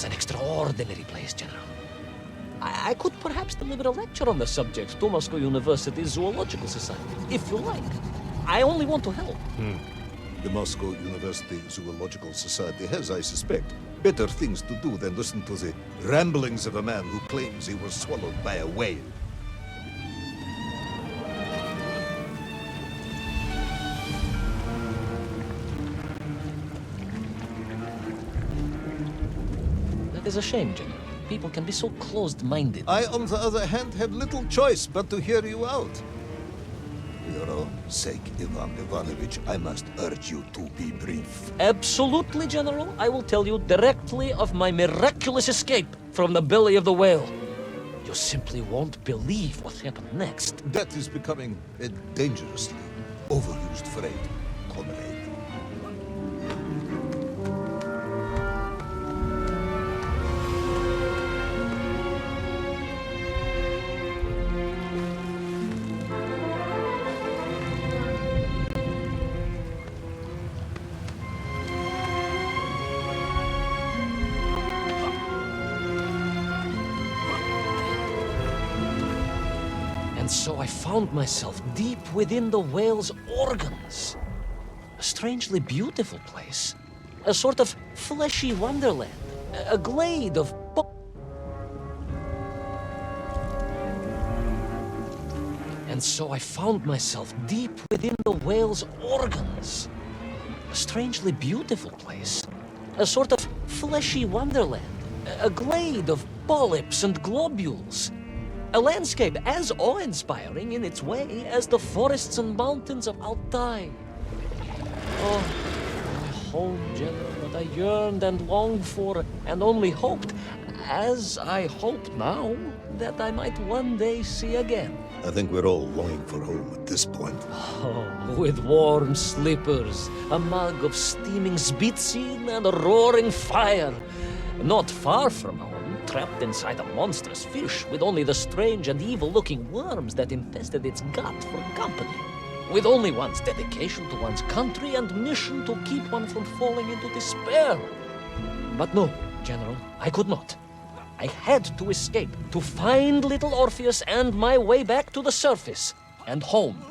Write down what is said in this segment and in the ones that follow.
was an extraordinary place, General. I could perhaps deliver a lecture on the subject to Moscow University's Zoological Society, if you like. I only want to help. The Moscow University Zoological Society has, I suspect, better things to do than listen to the ramblings of a man who claims he was swallowed by a whale. That is a shame, General. People can be so closed-minded. I, on the other hand, have little choice but to hear you out. For your own sake, Ivan Ivanovich, I must urge you to be brief. Absolutely, General. I will tell you directly of my miraculous escape from the belly of the whale. You simply won't believe what happened next. That is becoming a dangerously overused phrase, comrade. And so I found myself deep within the whale's organs. A strangely beautiful place. A sort of fleshy wonderland. A glade of And so I found myself deep within the whale's organs. A strangely beautiful place. A sort of fleshy wonderland. A glade of polyps and globules. A landscape as awe-inspiring in its way as the forests and mountains of Altai. Oh, my home, General, that I yearned and longed for, and only hoped, as I hope now, that I might one day see again. I think we're all longing for home at this point. Oh, with warm slippers, a mug of steaming Spitsin, and a roaring fire. Not far from home, trapped inside a monstrous fish with only the strange and evil-looking worms that infested its gut for company. With only one's dedication to one's country and mission to keep one from falling into despair. But no, General, I could not. I had to escape, to find Little Orpheus and my way back to the surface and home.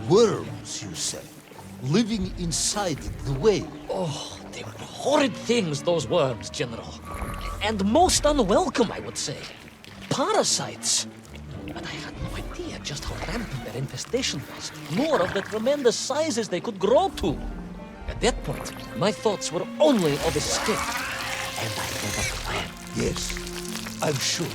Worms, you say, living inside the whale. Oh, they were horrid things, those worms, General. And most unwelcome, I would say. Parasites. But I had no idea just how rampant their infestation was, nor of the tremendous sizes they could grow to. At that point, my thoughts were only of escape. And I thought of a plan. Yes, I'm sure.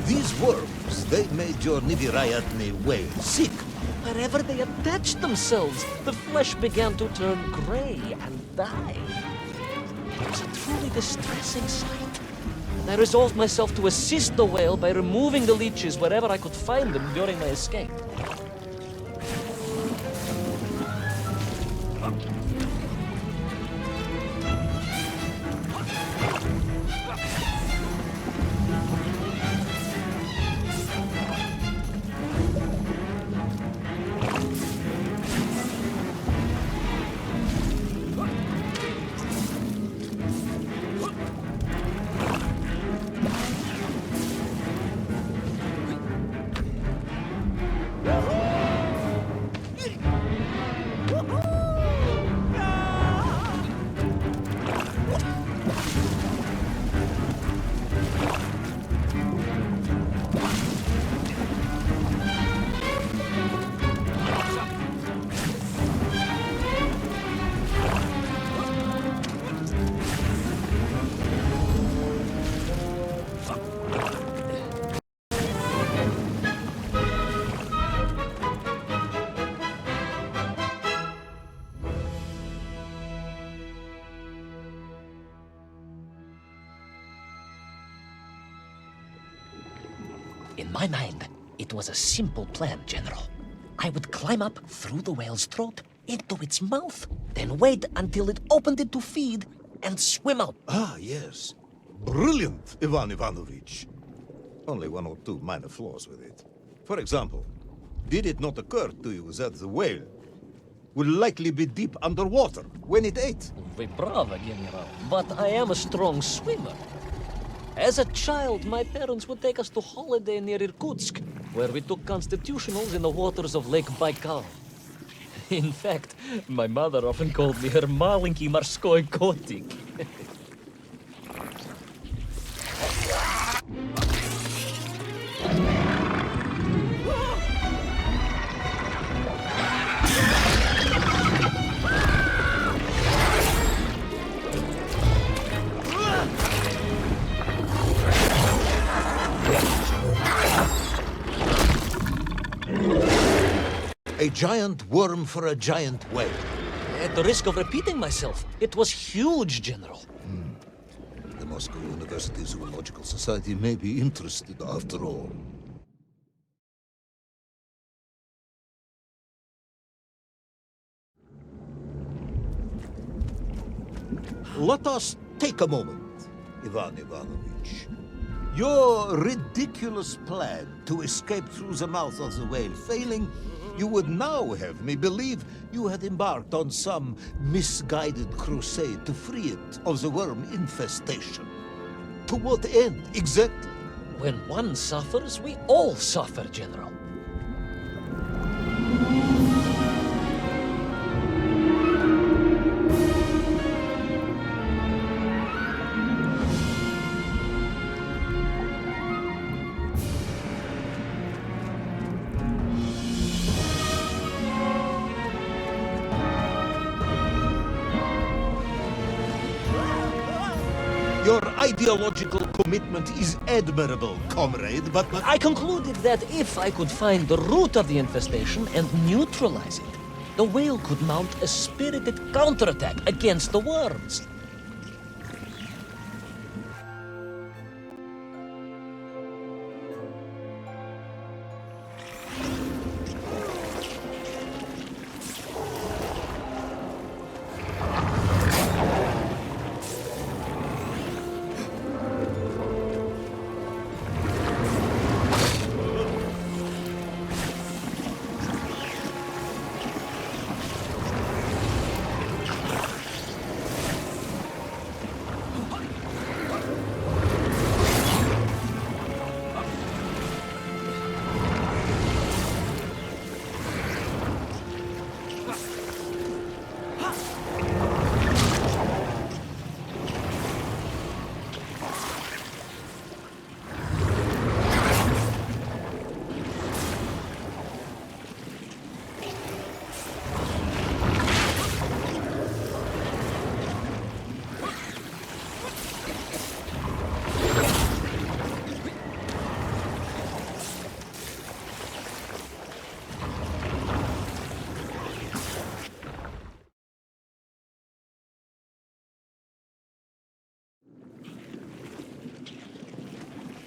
These worms, they made your Nivirayatni whale sick. Wherever they attached themselves, the flesh began to turn gray and die. It was a truly distressing sight. And I resolved myself to assist the whale by removing the leeches wherever I could find them during my escape. In my mind, it was a simple plan, General. I would climb up through the whale's throat into its mouth, then wait until it opened it to feed and swim out. Ah, yes. Brilliant, Ivan Ivanovich. Only one or two minor flaws with it. For example, did it not occur to you that the whale will likely be deep underwater when it ate? Вы правы, General, but I am a strong swimmer. As a child, my parents would take us to holiday near Irkutsk, where we took constitutionals in the waters of Lake Baikal. In fact, my mother often called me her malenький морской котик. A giant worm for a giant whale. At the risk of repeating myself, it was huge, General. The Moscow University Zoological Society may be interested after all. Let us take a moment, Ivan Ivanovich. Your ridiculous plan to escape through the mouth of the whale failing, you would now have me believe you had embarked on some misguided crusade to free it of the worm infestation. To what end, exactly? When one suffers, we all suffer, General. Your ideological commitment is admirable, comrade, but I concluded that if I could find the root of the infestation and neutralize it, the whale could mount a spirited counterattack against the worms.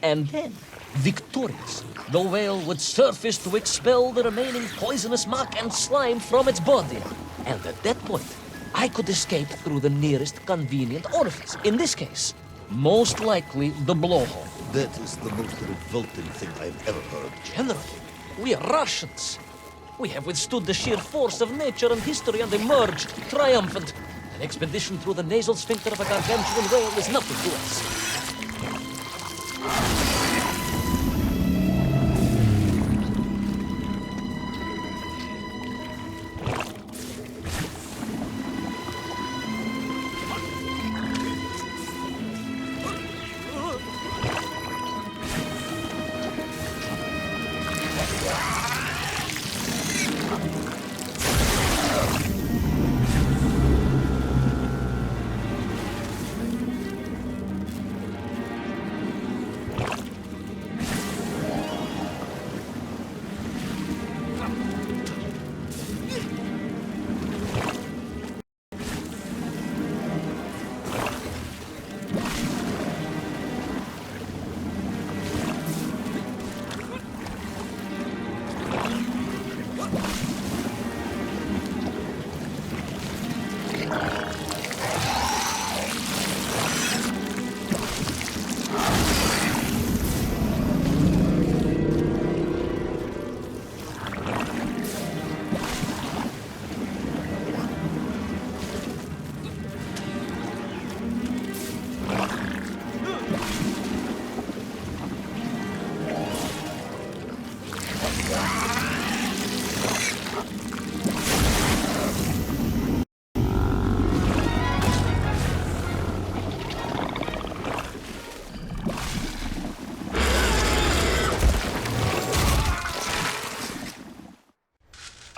And then, victorious, the whale would surface to expel the remaining poisonous muck and slime from its body. And at that point, I could escape through the nearest convenient orifice. In this case, most likely the blowhole. that is the most revolting thing I've ever heard. General, we are Russians. We have withstood the sheer force of nature and history and emerged triumphant. An expedition through the nasal sphincter of a gargantuan whale is nothing to us.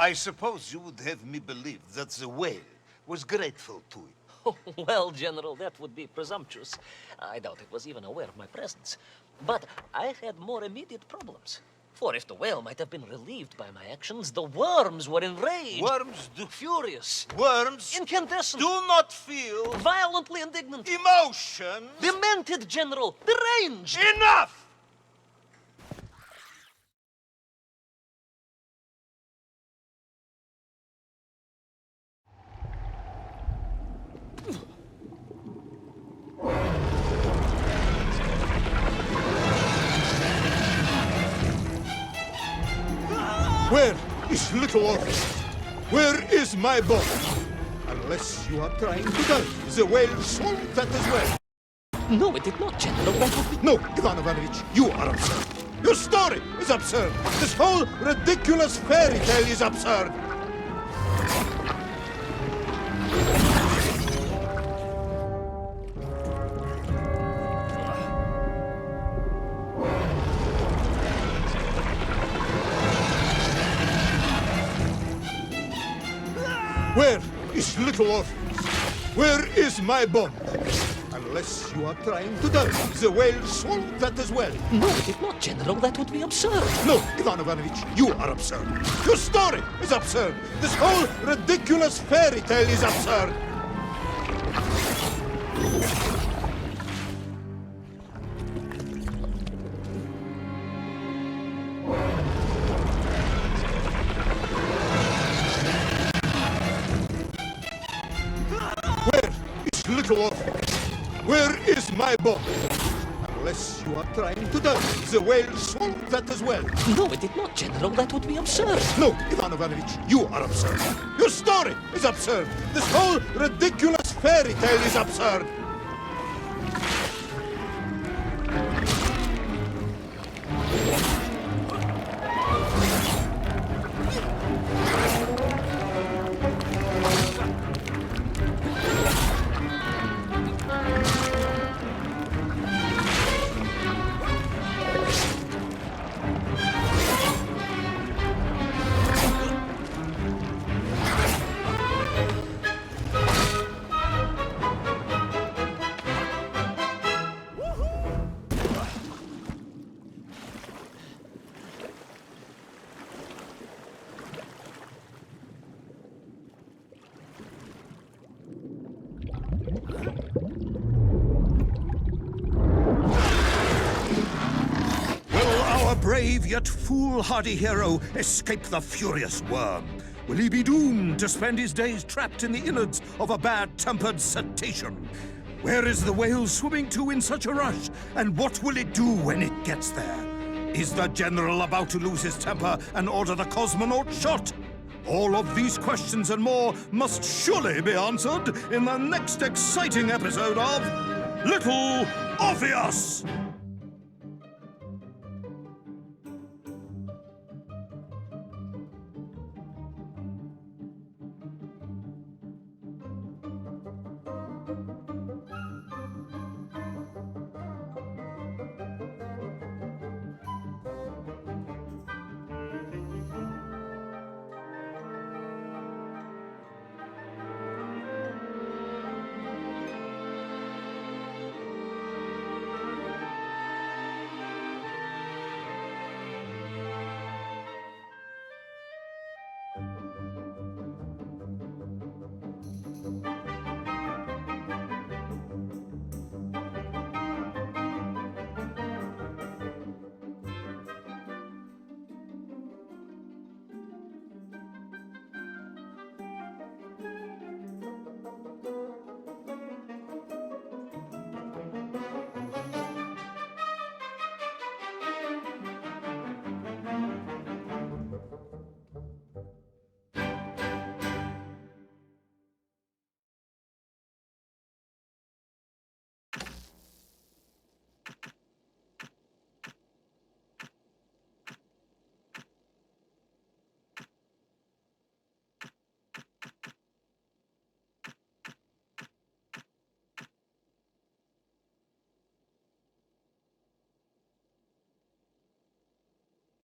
I suppose you would have me believe that the whale was grateful to you. Oh, well, General, that would be presumptuous. I doubt it was even aware of my presence. But I had more immediate problems. For if the whale might have been relieved by my actions, the worms were enraged. Worms do... Furious. Worms Incandescent. do not feel... Violently indignant. emotions. Demented, General. Deranged. Enough! Where is Little Orpheus? Where is my boat? Unless you are trying to die, the whale swallowed that as well. No, it did not, General. That would be... No, Ivan Ivanovich, you are absurd. Your story is absurd. This whole ridiculous fairy tale is absurd. Where is Little Orpheus? Where is my bomb? Unless you are trying to die, the whale swallowed that as well. No, it did not, General. That would be absurd. No, Ivan Ivanovich, you are absurd. Your story is absurd. This whole ridiculous fairy tale is absurd. Where is Little Orpheus? Where is my bomb? Unless you are trying to die, the whale swallowed that as well. No, it did not, General. That would be absurd. No, Ivan Ivanovich, you are absurd. Your story is absurd. This whole ridiculous fairy tale is absurd. Brave yet foolhardy hero escape the furious worm? Will he be doomed to spend his days trapped in the innards of a bad-tempered cetacean? Where is the whale swimming to in such a rush? And what will it do when it gets there? Is the general about to lose his temper and order the cosmonaut shot? All of these questions and more must surely be answered in the next exciting episode of Little Orpheus!